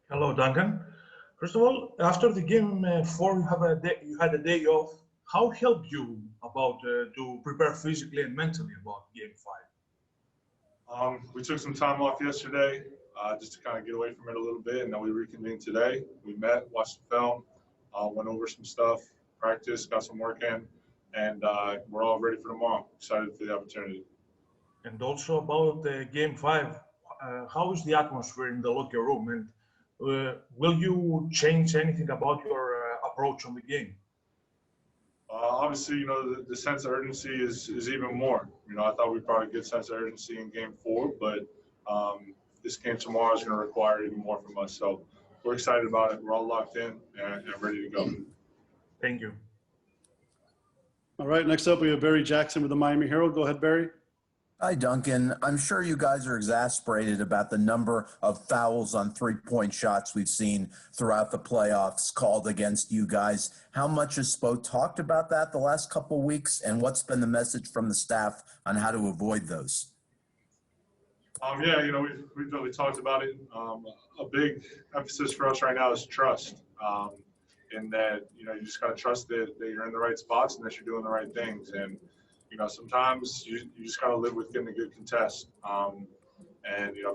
Hello, Duncan. First of all, after the game four, you had a day off. How helped you about to prepare physically and mentally about game five? We took some time off yesterday just to kind of get away from it a little bit, and then we reconvened today. We met, watched the film, went over some stuff, practiced, got some work in, and we're all ready for tomorrow. Excited for the opportunity. And also about game five, how is the atmosphere in the locker room? And will you change anything about your approach on the game? Obviously, the sense of urgency is even more. I thought we brought a good sense of urgency in game four, but this game tomorrow is going to require even more from us. So we're excited about it. We're all locked in and ready to go. Thank you. All right, next up we have Barry Jackson with the Miami Herald. Go ahead, Barry. Hi, Duncan. I'm sure you guys are exasperated about the number of fouls on three-point shots we've seen throughout the playoffs called against you guys. How much has Spo talked about that the last couple of weeks, and what's been the message from the staff on how to avoid those? Yeah, we've really talked about it. A big emphasis for us right now is trust. In that, you just got to trust that you're in the right spots and that you're doing the right things. And sometimes you just got to live with getting a good contest. And,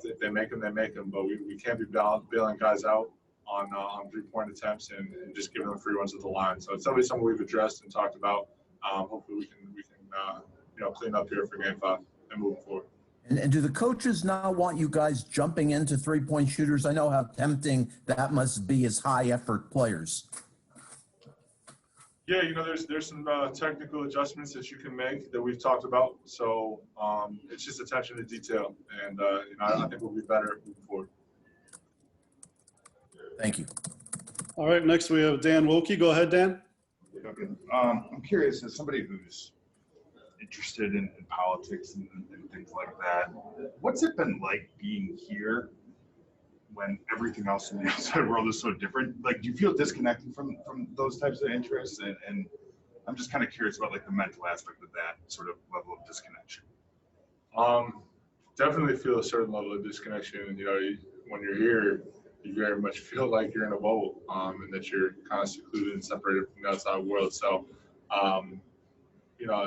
if they make them, they make them. But we can't be bailing guys out on three-point attempts and just giving them free runs at the line. So it's definitely something we've addressed and talked about. Hopefully we can clean up here for game five and moving forward. And do the coaches now want you guys jumping into three-point shooters? I know how tempting that must be as high-effort players. Yeah, there's some technical adjustments that you can make that we've talked about. So it's just attention to detail, and I think we'll be better moving forward. Thank you. All right, next we have Dan Wilkie. Go ahead, Dan. Okay. I'm curious, as somebody who's interested in politics and things like that, what's it been like being here when everything else in the outside world is so different? Like, do you feel disconnected from those types of interests? And I'm just kind of curious about like the mental aspect of that sort of level of disconnection. Definitely feel a certain level of disconnection. When you're here, you very much feel like you're in a bubble, and that you're kind of secluded and separated from the outside world. So,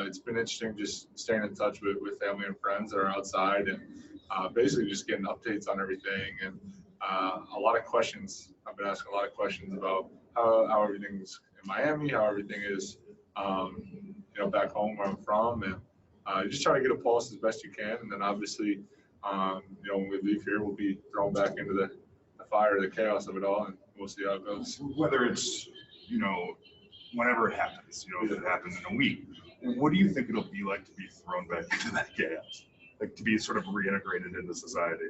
it's been interesting just staying in touch with family and friends that are outside and basically just getting updates on everything. And a lot of questions. I've been asking a lot of questions about how everything's in Miami, how everything is, back home where I'm from, and you just try to get a pulse as best you can. And then obviously, when we leave here, we'll be thrown back into the fire, the chaos of it all, and we'll see how it goes. Whether it's, whenever it happens, if it happens in a week, what do you think it'll be like to be thrown back into that chaos? Like to be sort of reintegrated into society?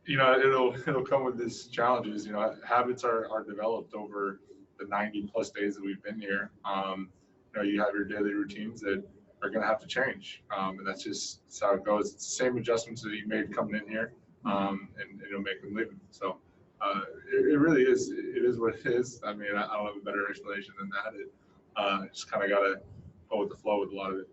It'll come with these challenges. Habits are developed over the 90 plus days that we've been here. You have your daily routines that are going to have to change, and that's how it goes. It's the same adjustments that you made coming in here, and it'll make them leaving. So it really is. It is what it is. I mean, I don't have a better explanation than that. Just kind of got to go with the flow with a lot of it.